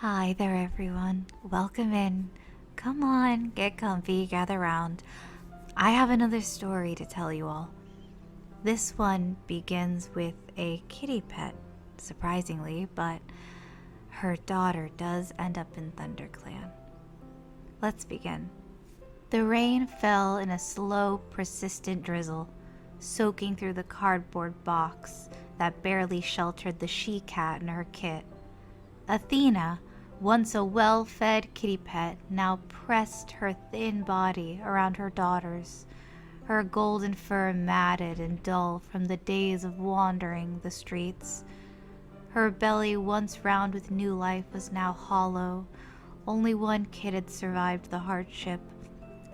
Hi there, everyone. Welcome in. Come on, get comfy, gather round. I have another story to tell you all. This one begins with a kitty pet, surprisingly, but her daughter does end up in ThunderClan. Let's begin. The rain fell in a slow, persistent drizzle, soaking through the cardboard box that barely sheltered the she-cat and her kit. Athena, once a well-fed kitty pet, now pressed her thin body around her daughter's, her golden fur matted and dull from the days of wandering the streets. Her belly, once round with new life, was now hollow. Only one kid had survived the hardship.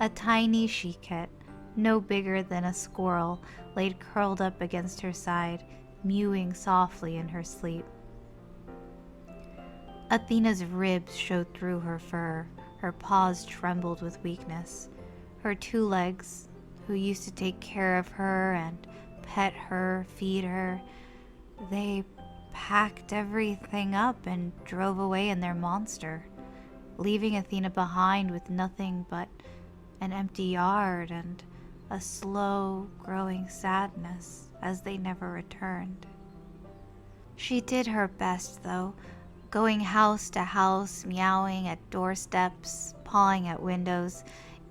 A tiny she-kit, no bigger than a squirrel, laid curled up against her side, mewing softly in her sleep. Athena's ribs showed through her fur. Her paws trembled with weakness. Her two legs, who used to take care of her and pet her, feed her, they packed everything up and drove away in their monster, leaving Athena behind with nothing but an empty yard and a slow growing sadness as they never returned. She did her best, though, going house to house, meowing at doorsteps, pawing at windows,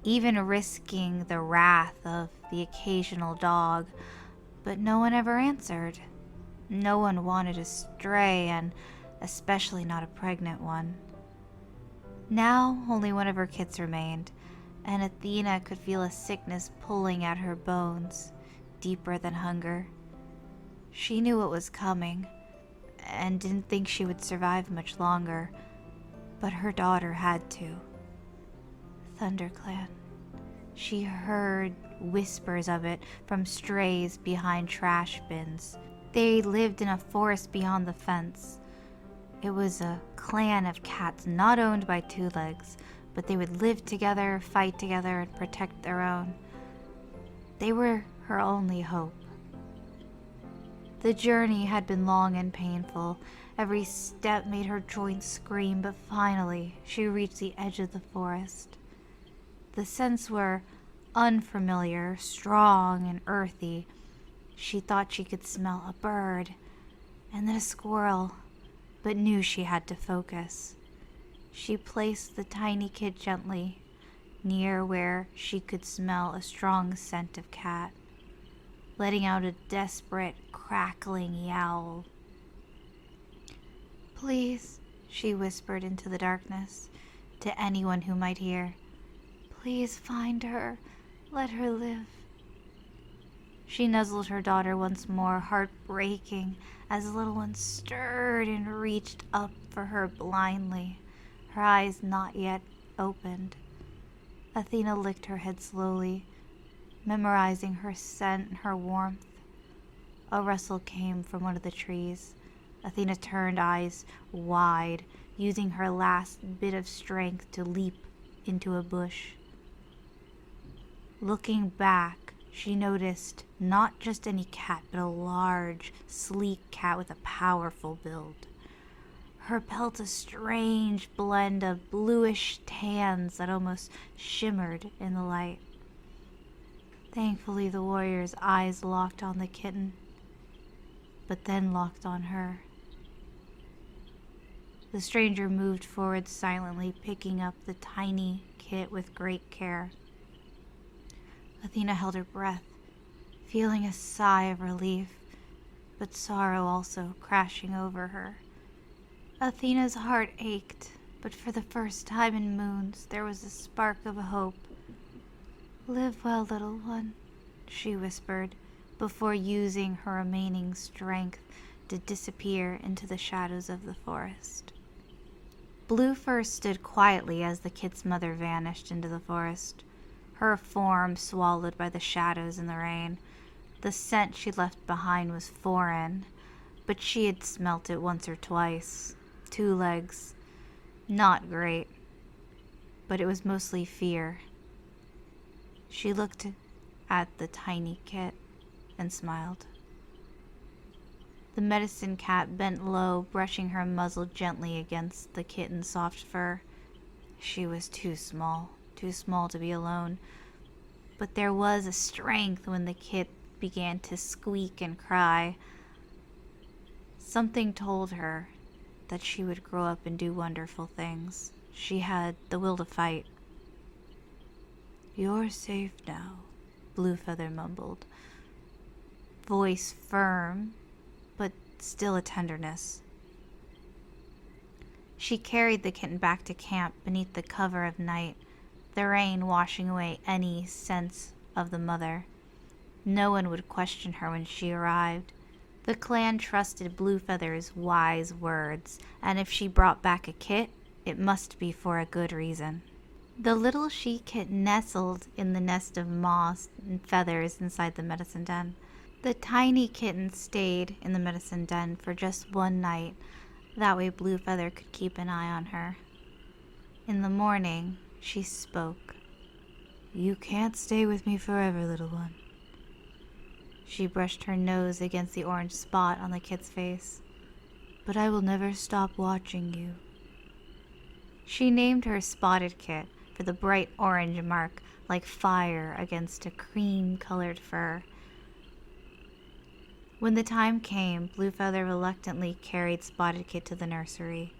even risking the wrath of the occasional dog, but no one ever answered. No one wanted to stray, and especially not a pregnant one. Now only one of her kits remained, and Athena could feel a sickness pulling at her bones, deeper than hunger. She knew what was coming, and didn't think she would survive much longer, but her daughter had to. ThunderClan. She heard whispers of it from strays behind trash bins. They lived in a forest beyond the fence. It was a clan of cats not owned by two legs, but they would live together, fight together, and protect their own. They were her only hope. The journey had been long and painful. Every step made her joints scream, but finally she reached the edge of the forest. The scents were unfamiliar, strong, and earthy. She thought she could smell a bird, and then a squirrel, but knew she had to focus. She placed the tiny kid gently, near where she could smell a strong scent of cat, letting out a desperate, crackling yowl. "Please," she whispered into the darkness, to anyone who might hear. "Please find her. Let her live." She nuzzled her daughter once more, heart breaking, as the little one stirred and reached up for her blindly, her eyes not yet opened. Athena licked her head slowly, memorizing her scent and her warmth. A rustle came from one of the trees. Athena turned, eyes wide, using her last bit of strength to leap into a bush. Looking back, she noticed not just any cat, but a large, sleek cat with a powerful build. Her pelt a strange blend of bluish tans that almost shimmered in the light. Thankfully, the warrior's eyes locked on the kitten, but then locked on her. The stranger moved forward silently, picking up the tiny kit with great care. Athena held her breath, feeling a sigh of relief, but sorrow also crashing over her. Athena's heart ached, but for the first time in moons, there was a spark of hope. "Live well, little one," she whispered, before using her remaining strength to disappear into the shadows of the forest. Bluefur stood quietly as the kit's mother vanished into the forest, her form swallowed by the shadows and the rain. The scent she left behind was foreign, but she had smelt it once or twice. 2 legs. Not great, but it was mostly fear. She looked at the tiny kit and smiled. The medicine cat bent low, brushing her muzzle gently against the kitten's soft fur. She was too small to be alone. But there was a strength when the kit began to squeak and cry. Something told her that she would grow up and do wonderful things. She had the will to fight. "You're safe now," Bluefeather mumbled. Voice firm, but still a tenderness. She carried the kitten back to camp beneath the cover of night, the rain washing away any sense of the mother. No one would question her when she arrived. The clan trusted Bluefeather's wise words, and if she brought back a kit, it must be for a good reason. The little she-kit nestled in the nest of moss and feathers inside the medicine den. The tiny kitten stayed in the medicine den for just one night. That way Bluefeather could keep an eye on her. In the morning, she spoke. "You can't stay with me forever, little one." She brushed her nose against the orange spot on the kit's face. "But I will never stop watching you." She named her Spottedkit for the bright orange mark like fire against a cream-colored fur. When the time came, Bluefeather reluctantly carried Spottedkit to the nursery.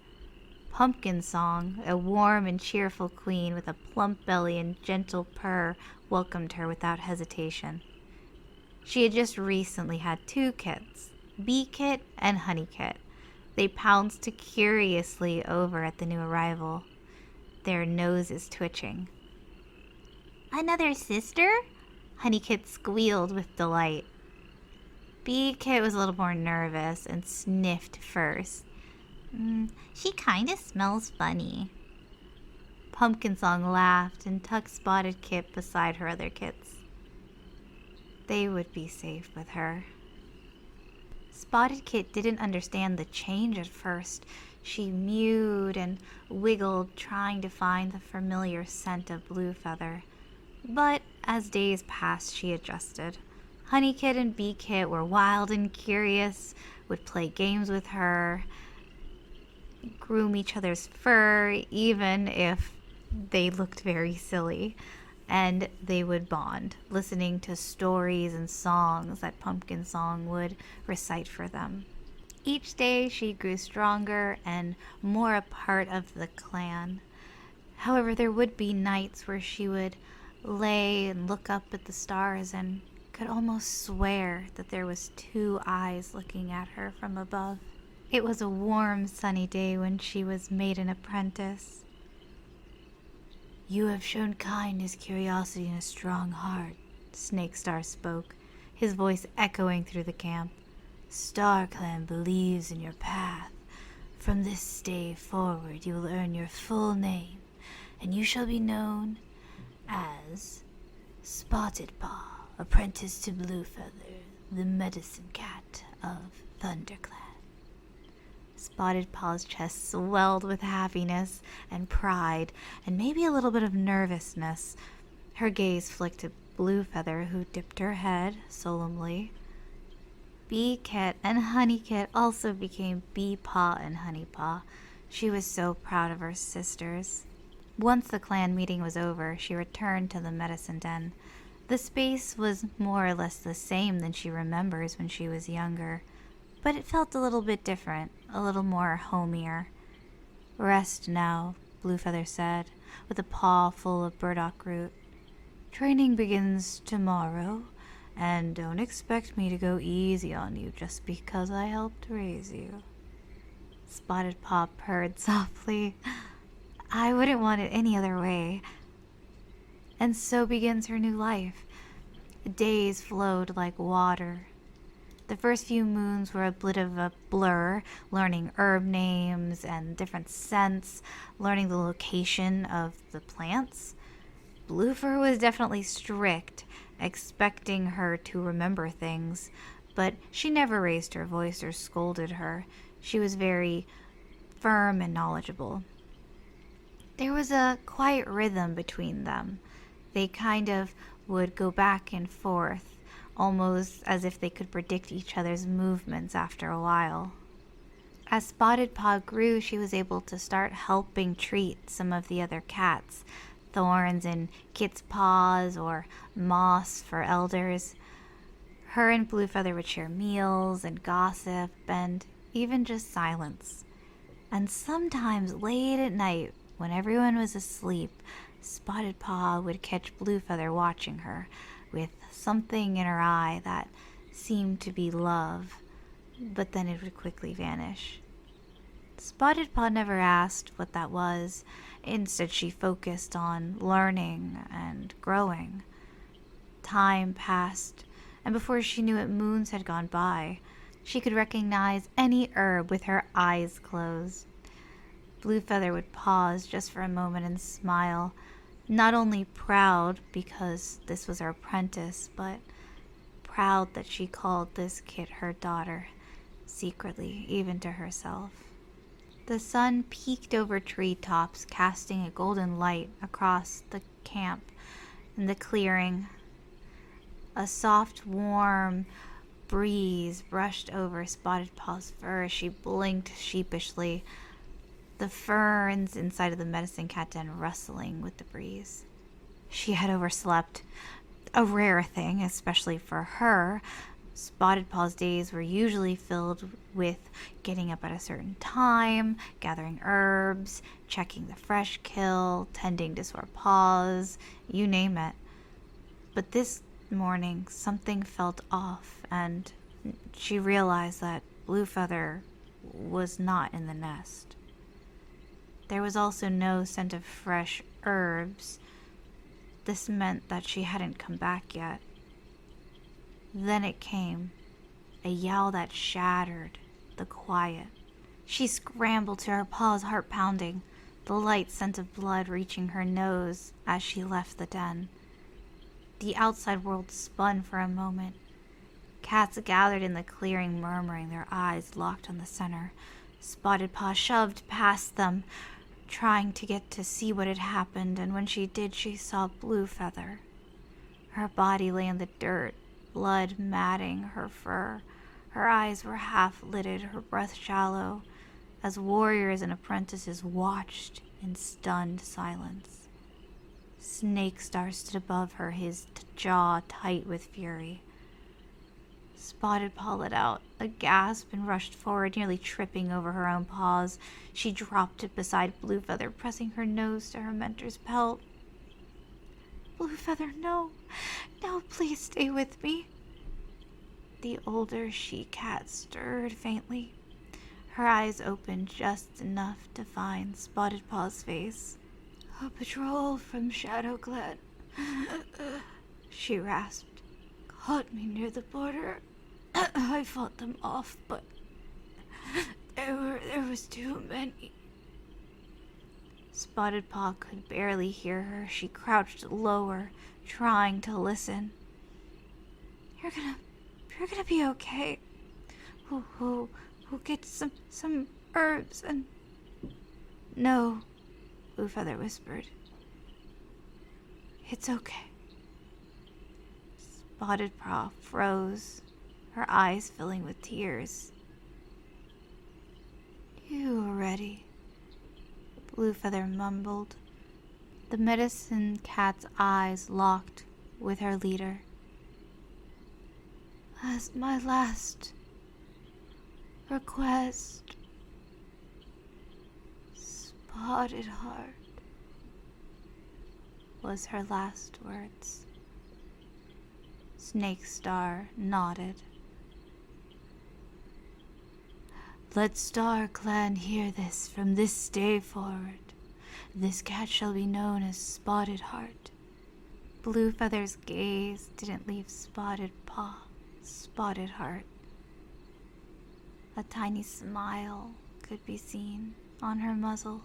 Pumpkin Song, a warm and cheerful queen with a plump belly and gentle purr, welcomed her without hesitation. She had just recently had 2 kits, Bee-Kit and Honey-Kit. They pounced curiously over at the new arrival, their noses twitching. "Another sister?" Honey-Kit squealed with delight. Bee-Kit was a little more nervous and sniffed first. She kinda smells funny." Pumpkin Song laughed and tucked Spottedkit beside her other kits. They would be safe with her. Spottedkit didn't understand the change at first. She mewed and wiggled, trying to find the familiar scent of Bluefeather. But as days passed, she adjusted. Honey-Kit and Bee-Kit were wild and curious, would play games with her, groom each other's fur, even if they looked very silly. And they would bond, listening to stories and songs that Pumpkin Song would recite for them. Each day she grew stronger and more a part of the clan. However, there would be nights where she would lay and look up at the stars and could almost swear that there was 2 eyes looking at her from above. It was a warm, sunny day when she was made an apprentice. "You have shown kindness, curiosity, and a strong heart," Snakestar spoke, his voice echoing through the camp. "StarClan believes in your path. From this day forward, you will earn your full name, and you shall be known as Spottedpaw, apprentice to Bluefeather, the medicine cat of ThunderClan." Spottedpaw's chest swelled with happiness and pride and maybe a little bit of nervousness. Her gaze flicked to Bluefeather, who dipped her head solemnly. Bee-Kit and Honey-Kit also became Bee-Paw and Honey-Paw. She was so proud of her sisters. Once the clan meeting was over, she returned to the medicine den. The space was more or less the same than she remembers when she was younger, but it felt a little bit different, a little more homier. "Rest now," Bluefeather said, with a paw full of burdock root. "Training begins tomorrow, and don't expect me to go easy on you just because I helped raise you." Spottedpaw purred softly. "I wouldn't want it any other way." And so begins her new life. Days flowed like water. The first few moons were a bit of a blur, learning herb names and different scents, learning the location of the plants. Bluefur was definitely strict, expecting her to remember things, but she never raised her voice or scolded her. She was very firm and knowledgeable. There was a quiet rhythm between them. They kind of would go back and forth, almost as if they could predict each other's movements after a while. As Spotted Paw grew, she was able to start helping treat some of the other cats, thorns in Kit's paws or moss for elders. Her and Bluefeather would share meals and gossip and even just silence. And sometimes late at night, when everyone was asleep, Spotted Paw would catch Bluefeather watching her with something in her eye that seemed to be love, but then it would quickly vanish. Spotted Paw never asked what that was. Instead, she focused on learning and growing. Time passed, and before she knew it, moons had gone by. She could recognize any herb with her eyes closed. Bluefeather would pause just for a moment and smile, not only proud because this was her apprentice, but proud that she called this kit her daughter, secretly, even to herself. The sun peeked over treetops, casting a golden light across the camp and the clearing. A soft, warm breeze brushed over Spotted Paw's fur as she blinked sheepishly, the ferns inside of the medicine cat den rustling with the breeze. She had overslept, a rare thing, especially for her. Spotted Paw's days were usually filled with getting up at a certain time, gathering herbs, checking the fresh kill, tending to sore paws, you name it. But this morning, something felt off, and she realized that Bluefeather was not in the nest. There was also no scent of fresh herbs. This meant that she hadn't come back yet. Then it came, a yowl that shattered the quiet. She scrambled to her paws, heart pounding, the light scent of blood reaching her nose as she left the den. The outside world spun for a moment. Cats gathered in the clearing, murmuring, their eyes locked on the center. Spotted Paw shoved past them, trying to get to see what had happened, and when she did, she saw Bluefeather. Her body lay in the dirt, blood matting her fur. Her eyes were half-lidded, her breath shallow, as warriors and apprentices watched in stunned silence. Snake Star stood above her, his jaw tight with fury. Spotted Paw let out a gasp and rushed forward, nearly tripping over her own paws. She dropped it beside Bluefeather, pressing her nose to her mentor's pelt. Bluefeather, no. No, please stay with me. The older she-cat stirred faintly. Her eyes opened just enough to find Spotted Paw's face. A patrol from ShoutoutClan, she rasped, caught me near the border. I fought them off, but there was too many. Spotted Paw could barely hear her. She crouched lower, trying to listen. You're gonna be okay. We'll get some herbs and... No, Bluefeather whispered. It's okay. Spotted Paw froze, her eyes filling with tears. You are ready, Bluefeather mumbled. The medicine cat's eyes locked with her leader. As my last request, Spottedheart, was her last words. Snake Star nodded. Let StarClan hear this from this day forward. This cat shall be known as Spottedheart. Bluefeather's gaze didn't leave Spotted Paw, Spottedheart. A tiny smile could be seen on her muzzle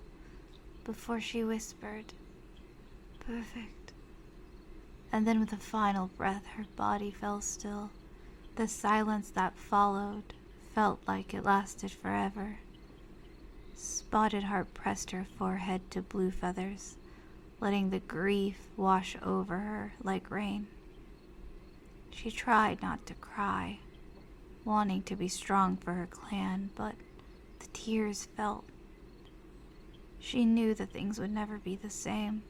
before she whispered, Perfect. And then with a final breath, her body fell still. The silence that followed felt like it lasted forever. Spottedheart pressed her forehead to Bluefeather's, letting the grief wash over her like rain. She tried not to cry, wanting to be strong for her clan, but the tears felt. She knew that things would never be the same.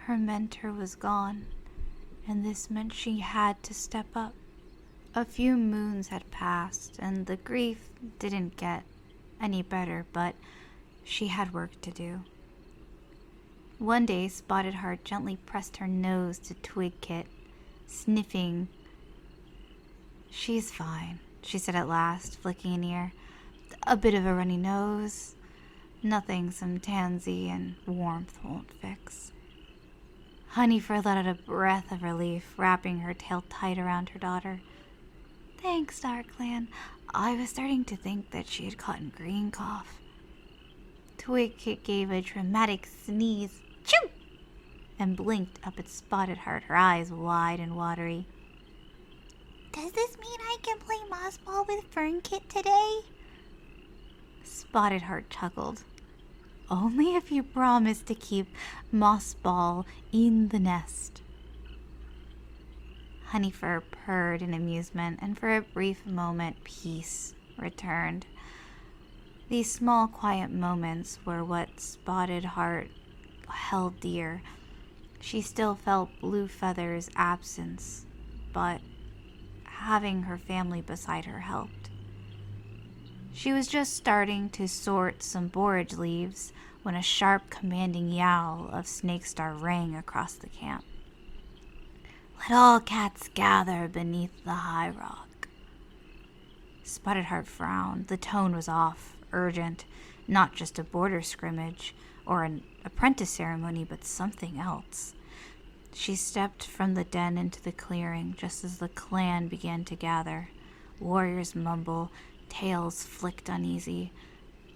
Her mentor was gone, and this meant she had to step up. A few moons had passed, and the grief didn't get any better, but she had work to do. One day, Spottedheart gently pressed her nose to Twigkit, sniffing. "She's fine," she said at last, flicking an ear. "A bit of a runny nose. Nothing some tansy and warmth won't fix." Honeyfur let out a breath of relief, wrapping her tail tight around her daughter. "Thanks, ThunderClan. I was starting to think that she had caught green cough." Twigkit gave a dramatic sneeze, "Choo!" and blinked up at Spottedheart, her eyes wide and watery. "Does this mean I can play moss ball with Fernkit today?" Spottedheart chuckled. "Only if you promise to keep moss ball in the nest." Honeyfur purred in amusement, and for a brief moment peace returned. These small, quiet moments were what Spottedheart held dear. She still felt Blue Feather's absence, but having her family beside her helped. She was just starting to sort some borage leaves when a sharp, commanding yowl of Snakestar rang across the camp. "Let all cats gather beneath the high rock." Spottedheart frowned. The tone was off, urgent, not just a border scrimmage or an apprentice ceremony, but something else. She stepped from the den into the clearing just as the clan began to gather. Warriors mumble, tails flicked uneasy.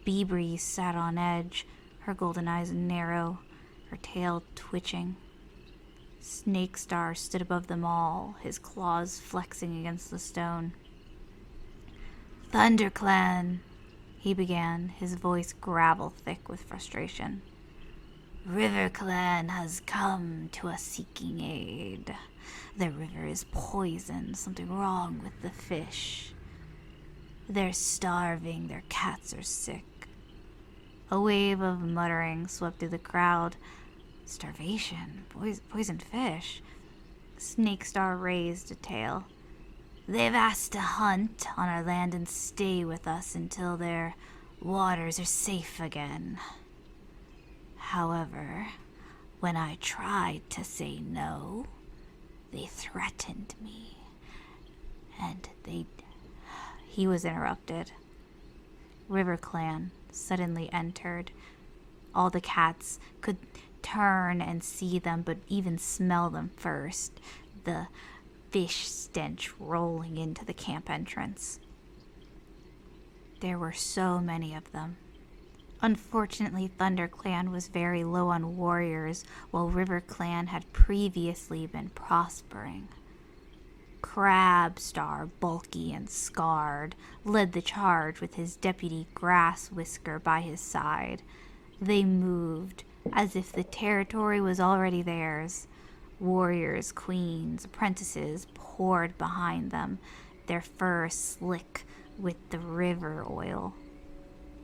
Beebree sat on edge, her golden eyes narrow, her tail twitching. Snakestar stood above them all, his claws flexing against the stone. "ThunderClan," he began, his voice gravel thick with frustration. "RiverClan has come to us seeking aid. The river is poisoned, something wrong with the fish. They're starving, their cats are sick." A wave of muttering swept through the crowd. Starvation? Poisoned fish? Snakestar raised a tail. "They've asked to hunt on our land and stay with us until their waters are safe again. However, when I tried to say no, they threatened me. And He was interrupted. RiverClan suddenly entered. All the cats could turn and see them, but even smell them first. The fish stench rolling into the camp entrance. There were so many of them. Unfortunately, ThunderClan was very low on warriors, while RiverClan had previously been prospering. Crabstar, bulky and scarred, led the charge with his deputy Grass Whisker by his side. They moved as if the territory was already theirs. Warriors, queens, apprentices poured behind them, their fur slick with the river oil.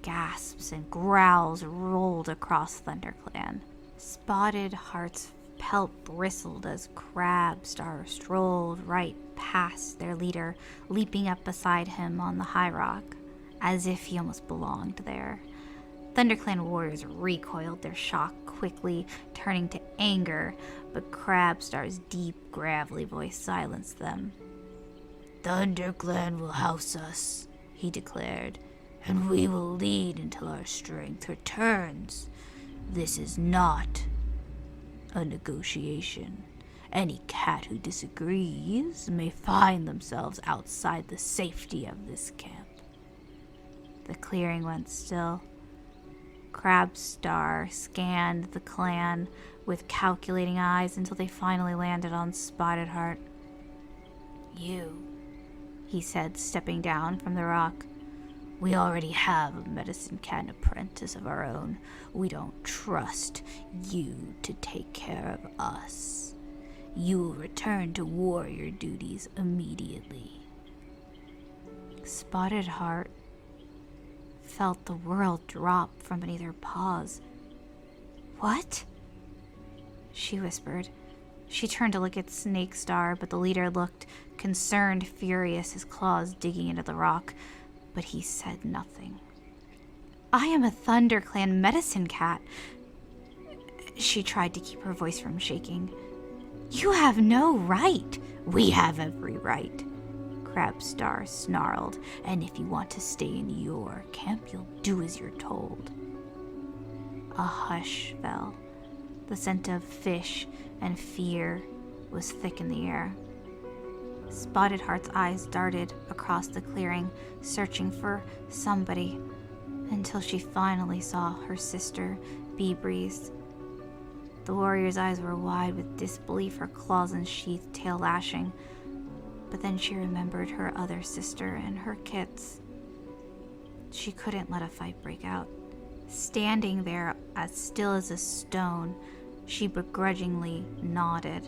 Gasps and growls rolled across ThunderClan. Spottedheart's pelt bristled as Crabstar strolled right past their leader, leaping up beside him on the high rock, as if he almost belonged there. ThunderClan warriors recoiled, their shock quickly turning to anger, but Crabstar's deep, gravelly voice silenced them. "ThunderClan will house us," he declared, "and we will lead until our strength returns. This is not a negotiation. Any cat who disagrees may find themselves outside the safety of this camp." The clearing went still. Crabstar scanned the clan with calculating eyes until they finally landed on Spottedheart. "You," he said, stepping down from the rock. "We already have a medicine cat apprentice of our own. We don't trust you to take care of us. You will return to warrior duties immediately. Spottedheart felt the world drop from beneath her paws. What? She whispered. She turned to look at Snakestar, but the leader looked concerned, furious, his claws digging into the rock, but he said nothing. I am a ThunderClan medicine cat. She tried to keep her voice from shaking. You have no right. We have every right, Crabstar snarled, and if you want to stay in your camp, you'll do as you're told. A hush fell. The scent of fish and fear was thick in the air. Spottedheart's eyes darted across the clearing, searching for somebody, until she finally saw her sister, Bee-Breeze. The warrior's eyes were wide with disbelief, her claws unsheathed, tail lashing. But then she remembered her other sister and her kits. She couldn't let a fight break out. Standing there as still as a stone, she begrudgingly nodded.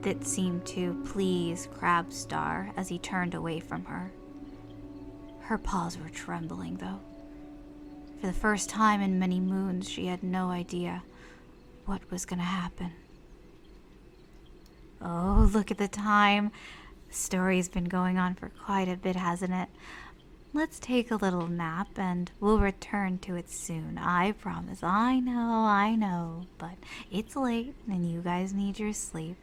That seemed to please Crabstar as he turned away from her. Her paws were trembling, though. For the first time in many moons, she had no idea what was going to happen. Oh, look at the time. The story's been going on for quite a bit, hasn't it? Let's take a little nap and we'll return to it soon. I promise. I know, but it's late and you guys need your sleep.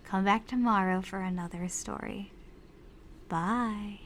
Come back tomorrow for another story. Bye.